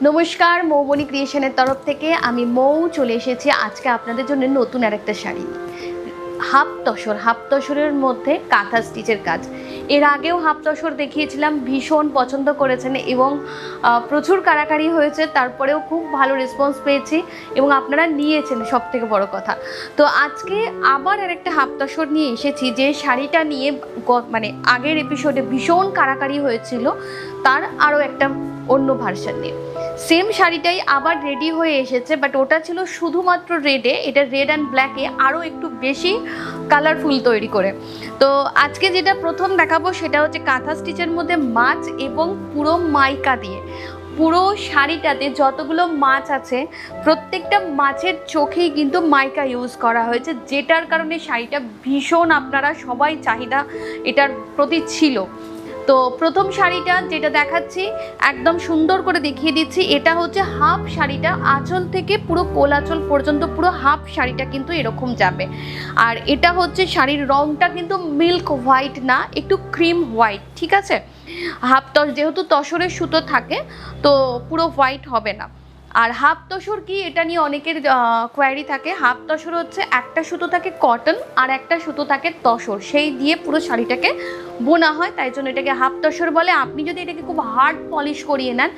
নমস্কার, মৌবনী ক্রিয়েশনের তরফ থেকে আমি মৌ চলে এসেছি আজকে আপনাদের জন্য নতুন আরেকটা শাড়ি। হাফ তসরের মধ্যে কাঁথা স্টিচের কাজ। এর আগেও হাফ তসর দেখিয়েছিলাম, ভীষণ পছন্দ করেছেন এবং প্রচুর কাড়াকাড়ি হয়েছে, তারপরেও খুব ভালো রেসপন্স পেয়েছি এবং আপনারা নিয়েছেন, সব থেকে বড় কথা। তো আজকে আবার আরেকটা হাফ তসর নিয়ে এসেছি, যে শাড়িটা নিয়ে আগের এপিসোডে ভীষণ কাড়াকাড়ি হয়েছিল, তার আরও একটা অন্য ভার্সন নিয়ে। সেম শাড়িটাই আবার রেডি হয়ে এসেছে, বাট ওটা ছিল শুধুমাত্র রেডে, এটা রেড অ্যান্ড ব্ল্যাকে আরও একটু বেশি কালারফুল তৈরি করে। তো আজকে যেটা প্রথম দেখাবো সেটা হচ্ছে কাঁথা স্টিচের মধ্যে মাছ এবং পুরো মাইকা দিয়ে। পুরো শাড়িটাতে যতগুলো মাছ আছে প্রত্যেকটা মাছের চোখেই কিন্তু মাইকা ইউজ করা হয়েছে, যেটার কারণে শাড়িটা ভীষণ আপনারা সবাই চাহিদা এটার প্রতি ছিল। তো প্রথম শাড়িটা যেটা দেখাচ্ছি একদম সুন্দর করে দেখিয়ে দিচ্ছি, এটা হচ্ছে হাফ শাড়িটা, আঁচল থেকে পুরো কোল আঁচল পর্যন্ত পুরো হাফ শাড়িটা কিন্তু এরকম যাবে। আর এটা হচ্ছে শাড়ির রংটা কিন্তু মিল্ক হোয়াইট না, একটু ক্রিম হোয়াইট, ঠিক আছে। যেহেতু তসরের সুতো থাকে তো পুরো হোয়াইট হবে না। আর হাফ তসর কি, এটা নিয়ে অনেকের কোয়ারি থাকে। হাফ তসর হচ্ছে একটা সুতো থাকে কটন আর একটা সুতো থাকে তসর, সেই দিয়ে পুরো শাড়িটাকে বোনা হয়, তাই জন্য এটাকে হাফ তসর বলে। আপনি যদি এটাকে খুব হার্ড পলিশ করিয়ে নেন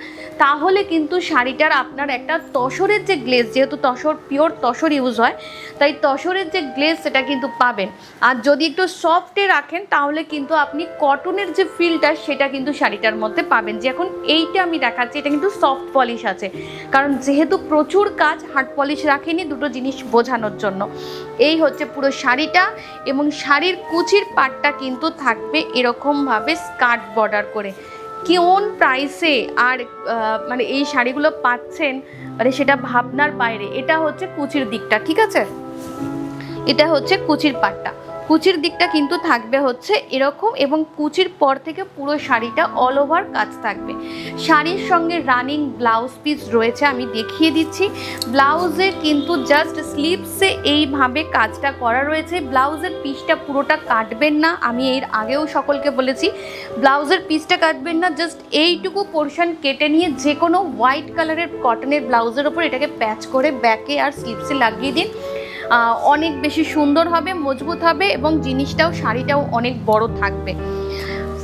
তাহলে কিন্তু শাড়িটার আপনার একটা তসরের যে গ্লেজ, যেহেতু তসর পিওর তসর ইউজ হয়, তাই তসরের যে গ্লেজ সেটা কিন্তু পাবেন। আর যদি একটু সফটে রাখেন তাহলে কিন্তু আপনি কটনের যে ফিলটা সেটা কিন্তু শাড়িটার মধ্যে পাবেন। যে এখন এইটা আমি দেখাচ্ছি এটা কিন্তু সফট পলিশ আছে, কারণ যেহেতু প্রচুর কাজ, হার্ড পলিশ রাখেনি, দুটো জিনিস বোঝানোর জন্য। এই হচ্ছে পুরো শাড়িটা, এবং শাড়ির কুচির পাটটা কিন্তু থাকবে এরকমভাবে স্কার্ট বর্ডার করে। কোন প্রাইসে আর এই শাড়িগুলো পাচ্ছেন সেটা ভাবনার বাইরে। এটা হচ্ছে কুচির দিকটা, ঠিক আছে, এটা হচ্ছে কুচির পাটটা। কুচির দিকটা কিন্তু থাকবে হচ্ছে এরকম, এবং কুচির পর থেকে পুরো শাড়িটা অল ওভার কাজ থাকবে। শাড়ির সঙ্গে রানিং ব্লাউজ পিস রয়েছে, আমি দেখিয়ে দিচ্ছি। ব্লাউজের কিন্তু জাস্ট স্লিভসে এইভাবে কাজটা করা রয়েছে। ব্লাউজের পিসটা পুরোটা কাটবেন না, আমি এর আগেও সকলকে বলেছি ব্লাউজের পিসটা কাটবেন না, জাস্ট এইটুকু পোর্শন কেটে নিয়ে যে কোনো হোয়াইট কালারের কটনের ব্লাউজের ওপর এটাকে প্যাচ করে ব্যাকে আর স্লিভসে লাগিয়ে দিন। অনেক বেশি সুন্দর হবে, মজবুত হবে, এবং জিনিসটাও শাড়িটাও অনেক বড় থাকবে।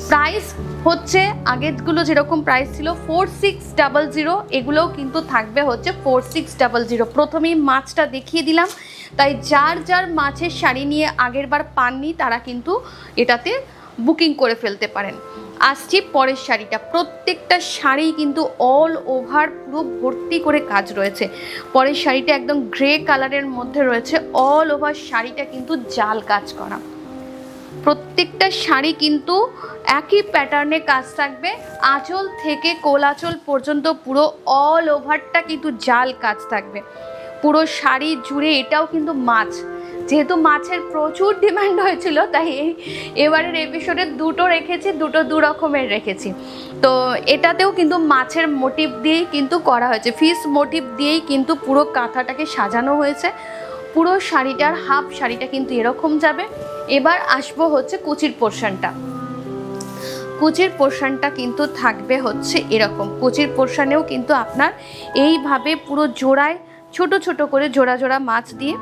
প্রাইস হচ্ছে আগেরগুলো যেরকম প্রাইস ছিল 4600, এগুলোও কিন্তু থাকবে হচ্ছে 4600। প্রথমেই মাছটা দেখিয়ে দিলাম, তাই যার যার মাছের শাড়ি নিয়ে আগেরবার পাননি তারা কিন্তু এটাতে বুকিং করে ফেলতে পারেন। আসছি পরের শাড়িটা। প্রত্যেকটা শাড়ি কিন্তু অল ওভার পুরো ভর্তি করে কাজ রয়েছে। পরের শাড়িটা একদম গ্রে কালারের মধ্যে রয়েছে, অল ওভার শাড়িটা কিন্তু জাল কাজ করা। প্রত্যেকটা শাড়ি কিন্তু একই প্যাটার্নে কাজ থাকবে, আঁচল থেকে কোল আঁচল পর্যন্ত পুরো অল ওভারটা কিন্তু জাল কাজ থাকবে পুরো শাড়ি জুড়ে। এটাও কিন্তু মাছ, যেহেতু মাছের প্রচুর ডিমান্ড হয়েছিল তাই এবারের এপিসোডে দুটো রেখেছি, দুটো দু রকমের রেখেছি। তো এটাতেও কিন্তু মাছের মোটিভ দিয়েই কিন্তু করা হয়েছে, ফিশ মোটিভ দিয়েই কিন্তু পুরো কাঁথাটাকে সাজানো হয়েছে। পুরো শাড়িটার হাফ শাড়িটা কিন্তু এরকম যাবে। এবার আসবো হচ্ছে কুচির পোর্শনটা। কুচির পোর্শনটা কিন্তু থাকবে হচ্ছে এরকম। কুচির পোর্শনেও কিন্তু আপনার এইভাবে পুরো জোড়ায় ছোট ছোট করে জোড়া জোড়া মাছ দিয়ে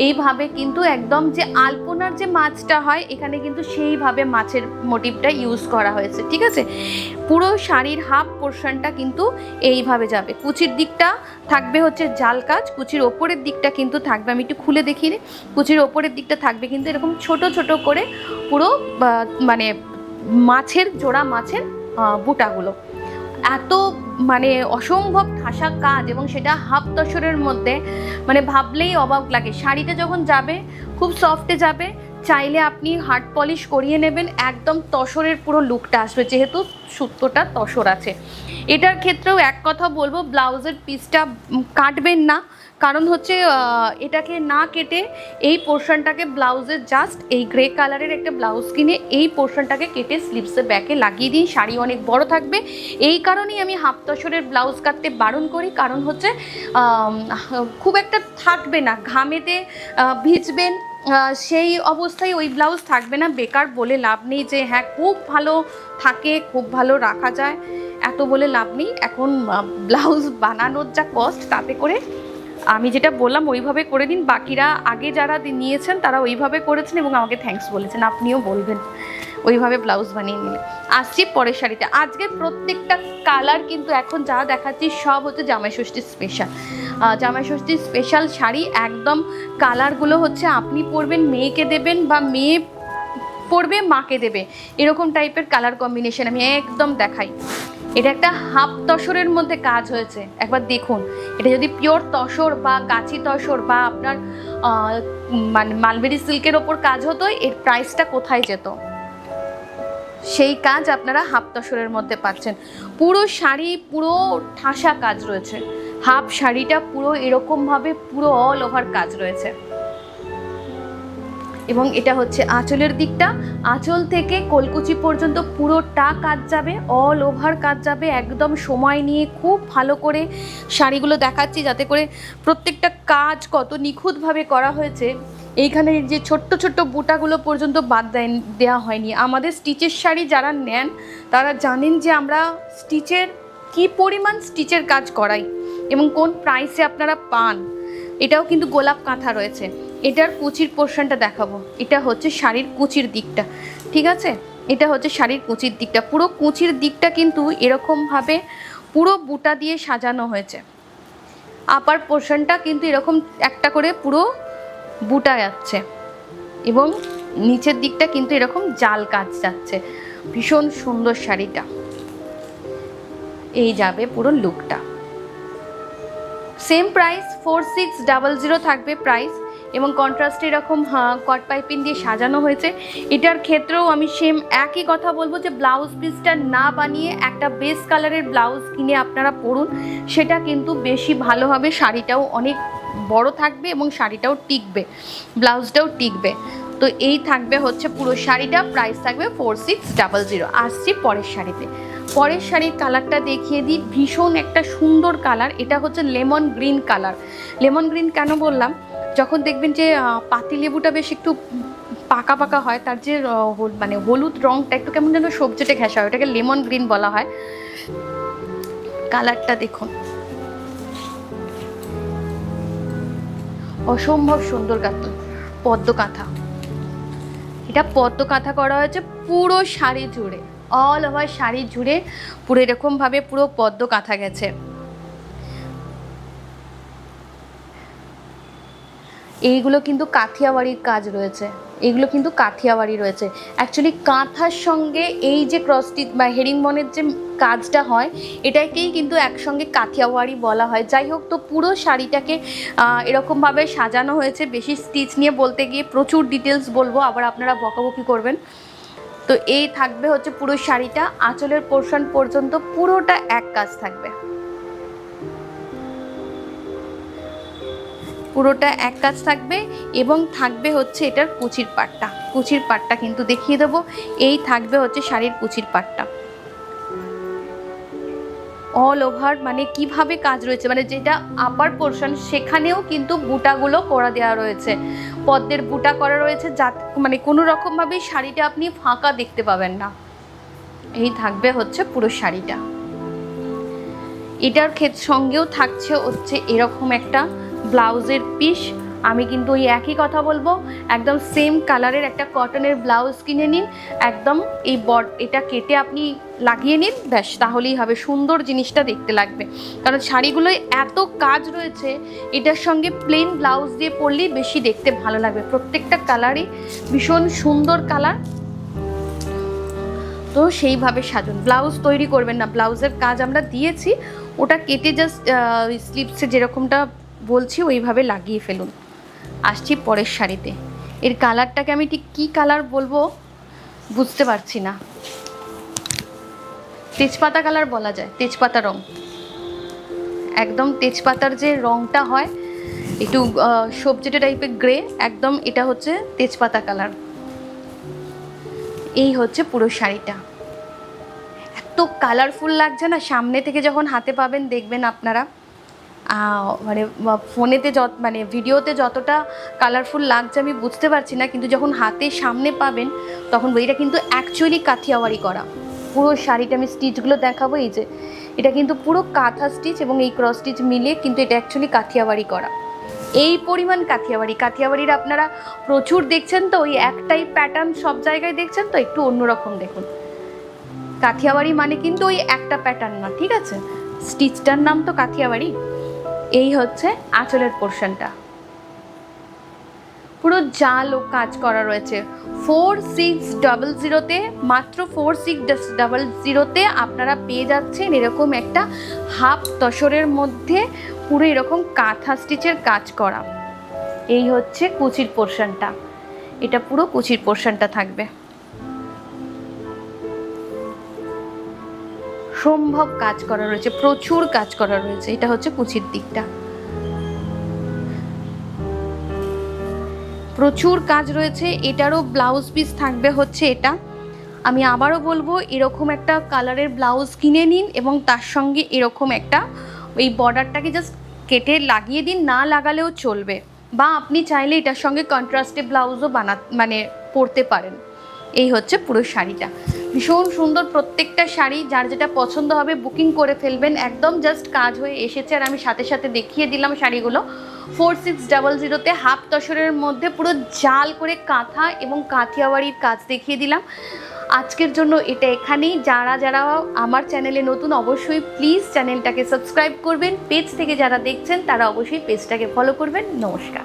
এইভাবে কিন্তু একদম যে আলপনার যে মাছটা হয় এখানে কিন্তু সেইভাবে মাছের মোটিভটা ইউজ করা হয়েছে, ঠিক আছে। পুরো শাড়ির হাফ পোর্শনটা কিন্তু এইভাবে যাবে। কুচির দিকটা থাকবে হচ্ছে জাল কাজ, কুচির ওপরের দিকটা কিন্তু থাকবে, আমি একটু খুলে দেখিয়ে দিই, কুচির ওপরের দিকটা থাকবে কিন্তু এরকম ছোট ছোট করে পুরো মাছের জোড়া মাছের বুটাগুলো। এত অসম্ভব ঠাসা কাজ, এবং সেটা হাফ তসরের মধ্যে, ভাবলেই অবাক লাগে। শাড়িটা যখন যাবে খুব সফটে যাবে, চাইলে আপনি হার্ড পলিশ করিয়ে নেবেন, একদম তসরের পুরো লুকটা আসবে, যেহেতু সুতোটা তসর আছে। এটার ক্ষেত্রেও এক কথা বলবো, ব্লাউজের পিসটা কাটবেন না, কারণ হচ্ছে এটাকে না কেটে এই পোর্শনটাকে ব্লাউজের জাস্ট এই গ্রে কালারের একটা ব্লাউজ কিনে এই পোর্শনটাকে কেটে স্লিভসে ব্যাকে লাগিয়ে দিন, শাড়ি অনেক বড় থাকবে। এই কারণেই আমি হাফ তসরের ব্লাউজ কাটতে বারণ করি, কারণ হচ্ছে খুব একটা থাকবে না, ঘামেতে ভিজবেন, সেই অবস্থায় ওই ব্লাউজ থাকবে না। বেকার বলে লাভ নেই যে হ্যাঁ খুব ভালো থাকে, খুব ভালো রাখা যায়, এত বলে লাভ নেই। এখন ব্লাউজ বানানোর যা কস্ট, তাতে করে আমি যেটা বললাম ওইভাবে করে দিন। বাকিরা আগে যারা নিয়েছেন তারা ওইভাবে করেছেন এবং আমাকে থ্যাঙ্কস বলেছেন, আপনিও বলবেন ওইভাবে ব্লাউজ বানিয়ে নিলে। আসছি পরের শাড়িতে। আজকে প্রত্যেকটা কালার কিন্তু এখন যা দেখাচ্ছি সব হচ্ছে জামাই ষষ্ঠীর স্পেশাল। জামাই ষষ্ঠীর স্পেশাল শাড়ি একদম। কালারগুলো হচ্ছে আপনি পরবেন, মেয়েকে দেবেন, বা মেয়ে পরবে মাকে দেবে, এরকম টাইপের কালার কম্বিনেশন আমি একদম দেখাই। এটা একটা হাফ তসরের মধ্যে কাজ হয়েছে, একবার দেখুন। এটা যদি পিওর তসর বা গাছি তসর বা আপনার মানে মালবেরি সিল্কের ওপর কাজ হতো, এর প্রাইসটা কোথায় যেত? সেই কাজ আপনারা হাফ তসরের মধ্যে পাচ্ছেন। পুরো শাড়ি পুরো ঠাসা কাজ রয়েছে, হাফ শাড়িটা পুরো এরকমভাবে পুরো অল ওভার কাজ রয়েছে। এবং এটা হচ্ছে আঁচলের দিকটা, আঁচল থেকে কোলকুচি পর্যন্ত পুরোটা কাজ যাবে, অল ওভার কাজ যাবে। একদম সময় নিয়ে খুব ভালো করে শাড়িগুলো দেখাচ্ছি, যাতে করে প্রত্যেকটা কাজ কত নিখুঁতভাবে করা হয়েছে। এইখানে যে ছোট্ট ছোট্ট বুটাগুলো পর্যন্ত বাদ দেওয়া হয়নি। আমাদের স্টিচের শাড়ি যারা নেন তারা জানেন যে আমরা স্টিচের কী পরিমাণ স্টিচের কাজ করাই এবং কোন প্রাইসে আপনারা পান। এটাও কিন্তু গোলাপ কাঁথা রয়েছে। এটার কুচির পোর্শনটা দেখাবো। এটা হচ্ছে শাড়ির কুচির দিকটা, ঠিক আছে? এটা হচ্ছে শাড়ির কুচির দিকটা। পুরো কুচির দিকটা কিন্তু এরকমভাবে পুরো বুটা দিয়ে সাজানো হয়েছে। আপার পোর্শনটা কিন্তু এরকম একটা করে পুরো বুটা যাচ্ছে এবং নিচের দিকটা কিন্তু এরকম জাল কাজ যাচ্ছে। ভীষণ সুন্দর শাড়িটা। এই যাবে পুরো লুকটা। সেম প্রাইস 4600 থাকবে প্রাইস, এবং কন্ট্রাস্টে এরকম কট পাইপিং দিয়ে সাজানো হয়েছে। এটার ক্ষেত্রেও আমি সেম একই কথা বলবো যে ব্লাউজ পিসটা না বানিয়ে একটা বেস কালারের ব্লাউজ কিনে আপনারা পরুন, সেটা কিন্তু বেশি ভালো হবে। শাড়িটাও অনেক বড় থাকবে এবং শাড়িটাও টিকবে, ব্লাউজটাও টিকবে। তো এই থাকবে হচ্ছে পুরো শাড়িটা, প্রাইস থাকবে 4600। আসছি পরের শাড়িতে। পরের শাড়ির কালারটা দেখিয়ে দিই। ভীষণ একটা সুন্দর কালার। এটা হচ্ছে lemon green colour. Lemon green কেন বললাম? যখন দেখবেন যে পাতিলেবুটা বেশ একটু পাকা পাকা হয়, তার যে মানে হলুদ রঙটা একটু কেমন যেন সবজিতে ঘেঁষা হয়, ওটাকে লেমন গ্রিন বলা হয়। কালারটা দেখুন, অসম্ভব সুন্দর পদ্ম কাঁথা। এটা পদ্ম কাঁথা করা হয়েছে পুরো শাড়ি জুড়ে, অল ওভার শাড়ি জুড়ে পুরো এরকমভাবে পুরো পদ্ম কাঁথা গেছে। এইগুলো কিন্তু কাথিয়াওয়াড়ির কাজ রয়েছে, এগুলো কিন্তু কাথিয়াওয়াড়ি রয়েছে। অ্যাকচুয়ালি কাঁথার সঙ্গে এই যে ক্রস স্টিচ বা হেরিংবনের যে কাজটা হয়, এটাকেই কিন্তু একসঙ্গে কাথিয়াওয়াড়ি বলা হয়। যাই হোক, তো পুরো শাড়িটাকে এরকমভাবে সাজানো হয়েছে। বেশি স্টিচ নিয়ে বলতে গিয়ে প্রচুর ডিটেলস বলবো, আবার আপনারা বকাবকি করবেন। তো এই থাকবে হচ্ছে পুরো শাড়িটা। আঁচলের পোর্শন পর্যন্ত পুরোটা এক কাজ থাকবে, পুরোটা এক কাজ থাকবে। এবং থাকবে হচ্ছে এটার কুচির পাটটা। কুচির পাটটা কিন্তু দেখিয়ে দেবো। এই থাকবে হচ্ছে শাড়ির কুচির পাটটা, অল ওভার মানে কিভাবে কাজ রয়েছে, মানে যেটা আপার পোর্শন সেখানেও কিন্তু বুটাগুলো করা দেওয়া রয়েছে, পদ্মের বুটা করা রয়েছে, যা মানে কোনো রকমভাবেই শাড়িটা আপনি ফাঁকা দেখতে পাবেন না। এই থাকবে হচ্ছে পুরো শাড়িটা। এটার সঙ্গেও থাকছে হচ্ছে এরকম একটা ব্লাউজের পিস। আমি কিন্তু ওই একই কথা বলবো, একদম সেম কালারের একটা কটনের ব্লাউজ কিনে নিন, একদম এই এটা কেটে আপনি লাগিয়ে নিন, ব্যাস, তাহলেই হবে। সুন্দর জিনিসটা দেখতে লাগবে, কারণ শাড়িগুলোয় এত কাজ রয়েছে। এটার সঙ্গে প্লেন ব্লাউজ দিয়ে পরলেই বেশি দেখতে ভালো লাগবে। প্রত্যেকটা কালারই ভীষণ সুন্দর কালার। তো সেইভাবে সাজুন। ব্লাউজ তৈরি করবেন না, ব্লাউজের কাজ আমরা দিয়েছি, ওটা কেটে জাস্ট স্লিপসে যেরকমটা বলছি ওইভাবে লাগিয়ে ফেলুন। আসছি পরের শাড়িতে। এর কালারটাকে আমি ঠিক কী কালার বলবো বুঝতে পারছি না। তেজপাতা কালার বলা যায়, তেজপাতা রং, একদম তেজপাতার যে রংটা হয় একটু সবজিটা টাইপের গ্রে, একদম এটা হচ্ছে তেজপাতা কালার। এই হচ্ছে পুরো শাড়িটা। এত কালারফুল লাগছে না, সামনে থেকে যখন হাতে পাবেন দেখবেন আপনারা। মানে ফোনেতে মানে ভিডিওতে যতটা কালারফুল লাগছে আমি বুঝতে পারছি না, কিন্তু যখন হাতের সামনে পাবেন তখন এটা কিন্তু অ্যাকচুয়ালি কাথিয়াওয়ারি করা। পুরো শাড়িটা আমি স্টিচগুলো দেখাবো, এই যে এটা কিন্তু পুরো কাঁথা স্টিচ এবং এই ক্রস স্টিচ মিলিয়ে কিন্তু এটা অ্যাকচুয়ালি কাথিয়াওয়ারি করা। এই পরিমাণ কাথিয়াওয়ারির আপনারা প্রচুর দেখছেন, তো ওই একটাই প্যাটার্ন সব জায়গায় দেখছেন, তো একটু অন্যরকম দেখুন। কাথিয়াওয়ারি মানে কিন্তু ওই একটা প্যাটার্ন না, ঠিক আছে, স্টিচটার নাম তো কাথিয়াওয়ারি। এই হচ্ছে আঁচলের পোর্শনটা, পুরো জাল ও কাজ করা রয়েছে। 4600-তে, মাত্র 4600-তে আপনারা পেয়ে যাচ্ছেন এরকম একটা হাফ তসরের মধ্যে পুরো এরকম কাঁথা স্টিচের কাজ করা। এই হচ্ছে কুচির পোর্শনটা, এটা পুরো কুচির পোর্শনটা থাকবে। সম্ভব কাজ করা রয়েছে, প্রচুর কাজ করা রয়েছে। এটা হচ্ছে কুচির দিকটা, প্রচুর কাজ রয়েছে। এটারও ব্লাউজ পিস থাকবে হচ্ছে এটা। আমি আবারও বলবো, এরকম একটা কালারের ব্লাউজ কিনে নিন এবং তার সঙ্গে এরকম একটা এই বর্ডারটাকে জাস্ট কেটে লাগিয়ে দিন, না লাগালেও চলবে, বা আপনি চাইলে এটার সঙ্গে কন্ট্রাস্টে ব্লাউজও মানে পরতে পারেন। এই হচ্ছে পুরো শাড়িটা, ভীষণ সুন্দর প্রত্যেকটা শাড়ি। যার যেটা পছন্দ হবে বুকিং করে ফেলবেন, একদম জাস্ট কাজ হয়ে এসেছে আর আমি সাথে সাথে দেখিয়ে দিলাম শাড়িগুলো। 4600-তে হাফ তসরের মধ্যে পুরো জাল করে কাঁথা এবং কাথিয়াওয়ারির কাজ দেখিয়ে দিলাম। আজকের জন্য এটা এখানেই। যারা যারা আমার চ্যানেলে নতুন অবশ্যই প্লিজ চ্যানেলটাকে সাবস্ক্রাইব করবেন, পেজ থেকে যারা দেখছেন তারা অবশ্যই পেজটাকে ফলো করবেন। নমস্কার।